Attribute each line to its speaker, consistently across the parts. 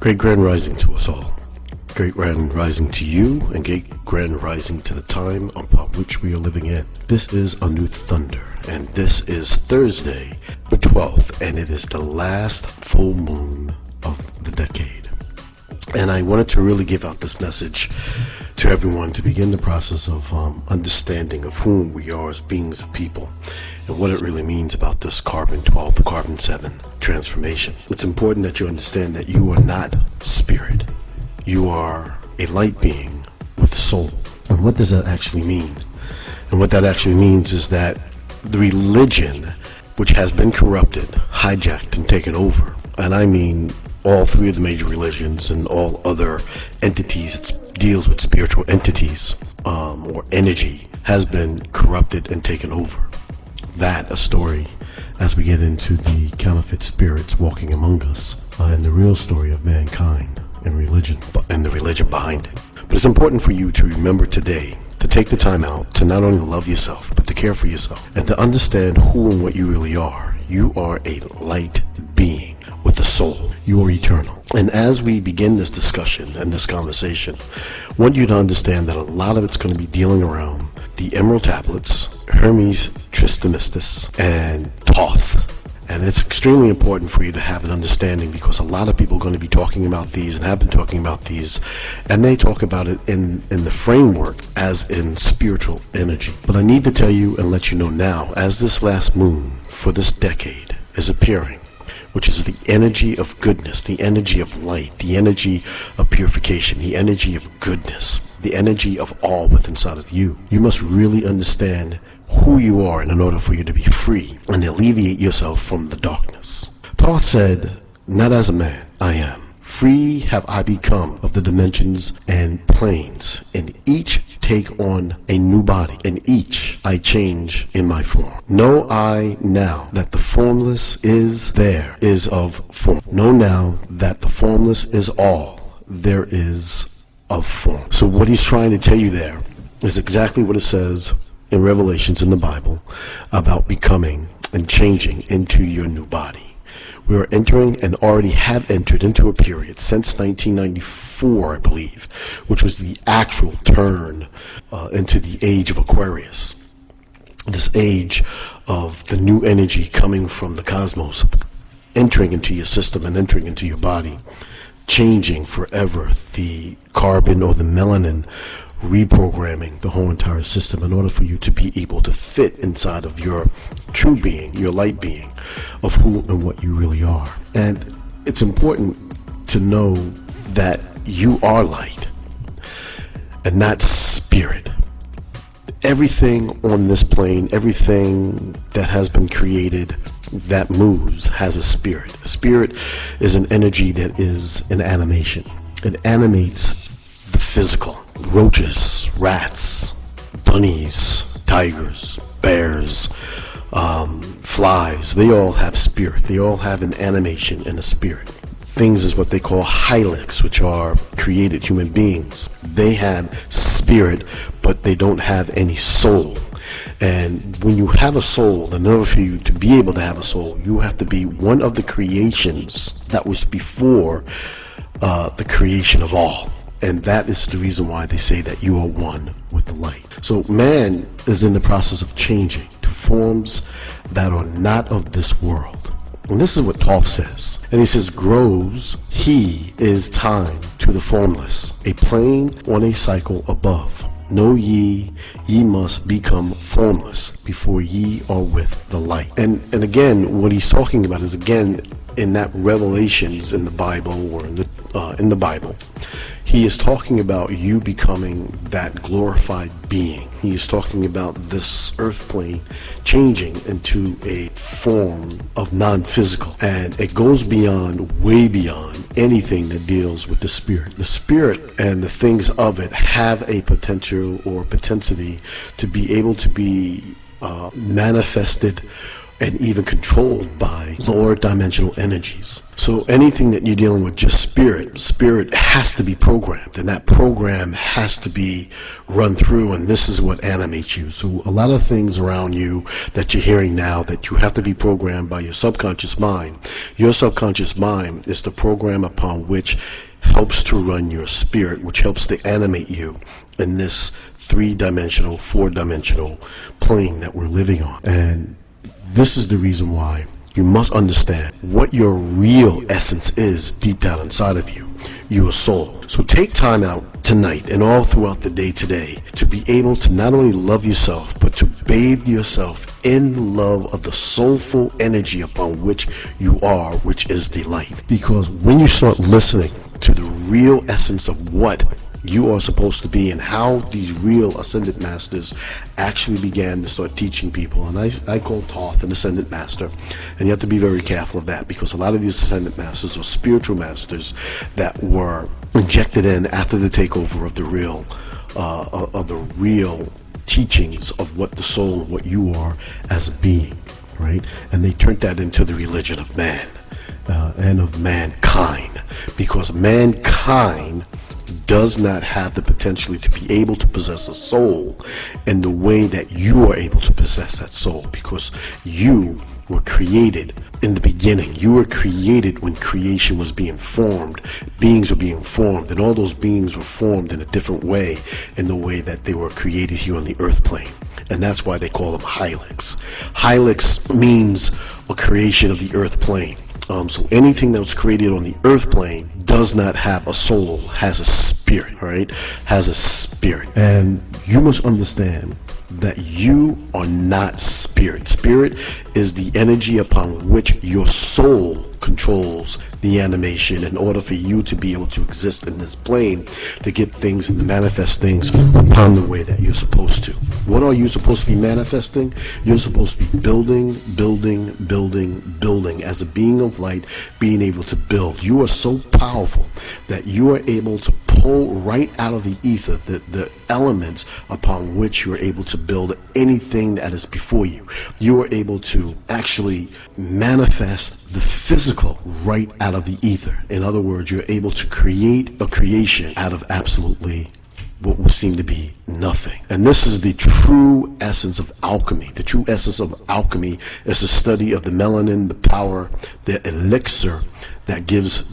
Speaker 1: Great grand rising to us all. Great grand rising to you, and great grand rising to the time upon which we are living in. This is A New Thunder, and this is Thursday, the 12th, and it is the last full moon of the decade. And I wanted to really give out this message to everyone to begin the process of understanding of whom we are as beings of people and what it really means about this carbon 12, the carbon 7 transformation. It's important that you understand that you are not spirit. You are a light being with a soul. And what does that actually mean? And what that actually means is that the religion, which has been corrupted, hijacked, and taken over, and I mean all three of the major religions and all other entities that deals with spiritual entities or energy, has been corrupted and taken over. That a story as we get into the counterfeit spirits walking among us and the real story of mankind and religion and the religion behind it. But it's important for you to remember today to take the time out to not only love yourself but to care for yourself and to understand who and what you really are. You are a light being with a soul. You are eternal. And as we begin this discussion and this conversation, I want you to understand that a lot of it's going to be dealing around the Emerald Tablets, Hermes Trismegistus, and Thoth. And it's extremely important for you to have an understanding because a lot of people are going to be talking about these and have been talking about these, and they talk about it in the framework as in spiritual energy. But I need to tell you and let you know now, as this last moon for this decade is appearing, which is the energy of goodness, the energy of light, the energy of purification, the energy of goodness, the energy of all within inside of you. You must really understand who you are in order for you to be free and alleviate yourself from the darkness. Thoth said, "Not as a man I am. Free have I become of the dimensions and planes, and each take on a new body, and each I change in my form. Know I now that the formless is there is of form. Know now that the formless is all there is of form." So what he's trying to tell you there is exactly what it says in Revelations in the Bible about becoming and changing into your new body. We are entering and already have entered into a period since 1994, I believe, which was the actual turn into the age of Aquarius. This age of the new energy coming from the cosmos, entering into your system and entering into your body, changing forever the carbon or the melanin, reprogramming the whole entire system in order for you to be able to fit inside of your true being, your light being, of who and what you really are. And it's important to know that you are light and not spirit. Everything on this plane, everything that has been created that moves has a spirit. A spirit is an energy that is an animation. It animates the physical. Roaches, rats, bunnies, tigers, bears, flies, they all have spirit. They all have an animation and a spirit. Things is what they call hylics, which are created human beings. They have spirit, but they don't have any soul. And when you have a soul, in order for you to be able to have a soul, you have to be one of the creations that was before the creation of all. And that is the reason why they say that you are one with the light. So man is in the process of changing to forms that are not of this world. And this is what Thoth says. And he says, "Grows he is time to the formless, a plane on a cycle above. Know ye must become formless before ye are with the light." And again, what he's talking about is again in that Revelations in the Bible or in the Bible. He is talking about you becoming that glorified being. He is talking about this earth plane changing into a form of non-physical. And it goes beyond, way beyond anything that deals with the spirit. The spirit and the things of it have a potential or propensity to be able to be manifested and even controlled by lower dimensional energies. So anything that you're dealing with, just spirit has to be programmed, and that program has to be run through, and this is what animates you. So a lot of things around you that you're hearing now that you have to be programmed by your subconscious mind. Your subconscious mind is the program upon which helps to run your spirit, which helps to animate you in this 3-dimensional, 4-dimensional plane that we're living on. And this is the reason why you must understand what your real essence is deep down inside of you, your soul. So take time out tonight and all throughout the day today to be able to not only love yourself, but to bathe yourself in love of the soulful energy upon which you are, which is the light. Because when you start listening to the real essence of what you are supposed to be and how these real ascended masters actually began to start teaching people, and I call Thoth an ascended master, and you have to be very careful of that, because a lot of these ascended masters are spiritual masters that were injected in after the takeover of the real teachings of what the soul, what you are as a being, right? And they turned that into the religion of man and of mankind, because mankind does not have the potential to be able to possess a soul in the way that you are able to possess that soul, because you were created in the beginning. You were created when creation was being formed. Beings were being formed, and all those beings were formed in a different way, in the way that they were created here on the earth plane. And that's why they call them Hylics. Hylics means a creation of the earth plane. So anything that was created on the earth plane does not have a soul, has a spirit, right? Has a spirit. And you must understand that you are not spirit. Spirit is the energy upon which your soul controls the animation in order for you to be able to exist in this plane, to get things and to manifest things upon the way that you're supposed to. What are you supposed to be manifesting? You're supposed to be building as a being of light, being able to build. You are so powerful that you are able to pull right out of the ether the elements upon which you are able to build anything that is before you. You are able to actually manifest the physical right out of the ether. In other words, you're able to create a creation out of absolutely what would seem to be nothing. And this is the true essence of alchemy. The true essence of alchemy is the study of the melanin, the power, the elixir that gives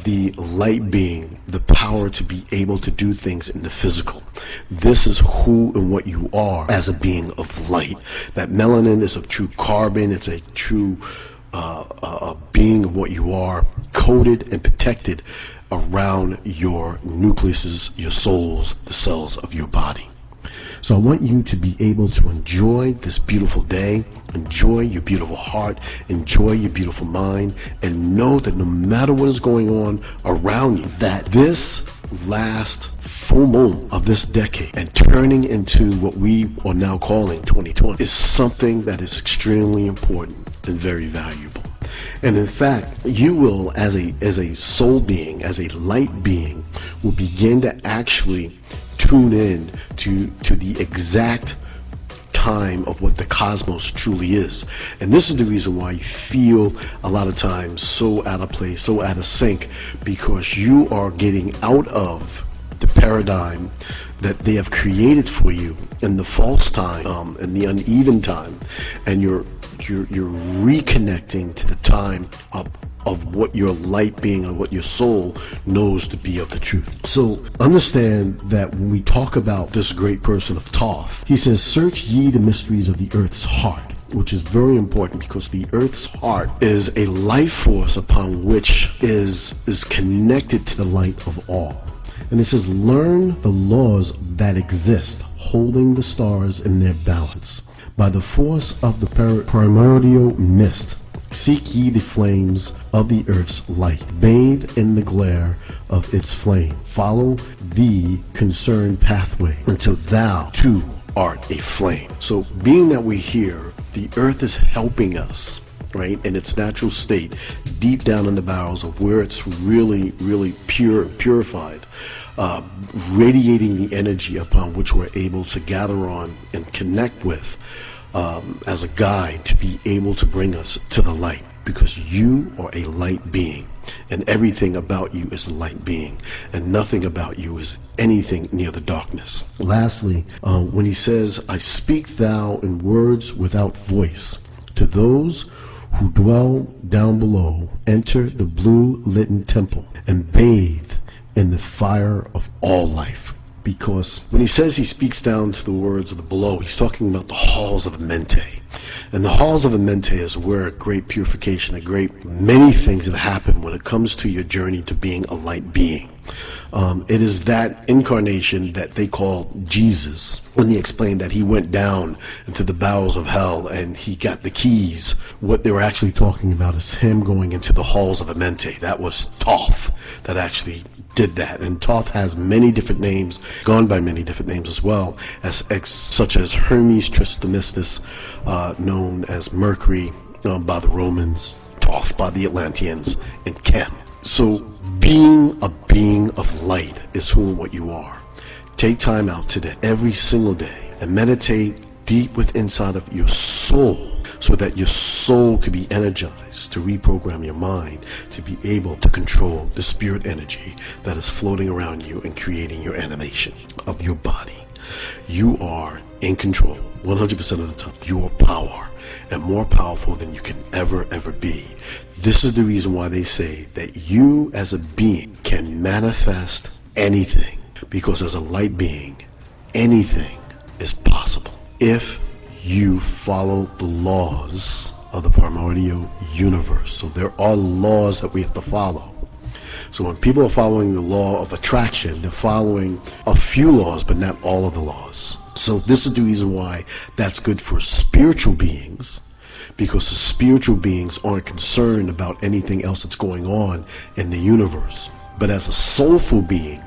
Speaker 1: the light being the power to be able to do things in the physical. This is who and what you are as a being of light. That melanin is a true carbon. It's a true being of what you are, coded and protected around your nucleuses, your souls, the cells of your body. So I want you to be able to enjoy this beautiful day, enjoy your beautiful heart, enjoy your beautiful mind, and know that no matter what is going on around you, that this last full moon of this decade and turning into what we are now calling 2020 is something that is extremely important and very valuable. And in fact, you will, as a soul being, as a light being, will begin to actually tune in to the exact time of what the cosmos truly is. And this is the reason why you feel a lot of times so out of place, so out of sync, because you are getting out of the paradigm that they have created for you in the false time, and the uneven time, and you're reconnecting to the time of what your light being and what your soul knows to be of the truth. So understand that when we talk about this great person of Thoth, he says, search ye the mysteries of the earth's heart, which is very important because the earth's heart is a life force upon which is connected to the light of all. And it says, learn the laws that exist, holding the stars in their balance. By the force of the primordial mist, seek ye the flames of the earth's light. Bathe in the glare of its flame. Follow the concerned pathway until thou too art a flame. So being that we're here, the earth is helping us, right, in its natural state, deep down in the bowels of where it's really, really pure and purified, radiating the energy upon which we're able to gather on and connect with as a guide to be able to bring us to the light, because you are a light being, and everything about you is a light being, and nothing about you is anything near the darkness. Lastly, when he says, I speak thou in words without voice, to those who dwell down below, enter the blue litten temple and bathe in the fire of all life. Because when he says he speaks down to the words of the below, he's talking about the halls of Amenti. And the halls of Amenti is where great purification, many things that happen when it comes to your journey to being a light being. It is that incarnation that they call Jesus. When he explained that he went down into the bowels of hell and he got the keys, what they were actually talking about is him going into the halls of Amenti. That was Thoth that actually did that. And Thoth has many different names, gone by many different names as well, such as Hermes Trismegistus, known as Mercury by the Romans, Thoth by the Atlanteans, and Chem. So being a being of light is who and what you are. Take time out today, every single day, and meditate deep within inside of your soul, so that your soul could be energized to reprogram your mind to be able to control the spirit energy that is floating around you and creating your animation of your body. You are in control 100% of the time. You are power, and more powerful than you can ever be. This is the reason why they say that you as a being can manifest anything, because as a light being, anything is possible if you follow the laws of the primordial universe. So there are laws that we have to follow. So when people are following the law of attraction, they're following a few laws, but not all of the laws. So this is the reason why that's good for spiritual beings, because the spiritual beings aren't concerned about anything else that's going on in the universe. But as a soulful being,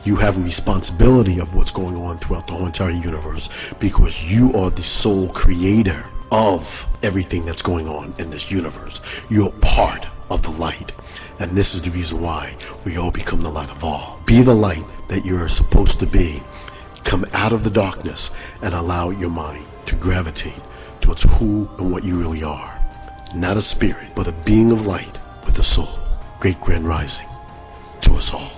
Speaker 1: you have a responsibility of what's going on throughout the whole entire universe, because you are the sole creator of everything that's going on in this universe. You're part of the light. And this is the reason why we all become the light of all. Be the light that you're supposed to be. Come out of the darkness and allow your mind to gravitate towards who and what you really are. Not a spirit, but a being of light with a soul. Great Grand Rising to us all.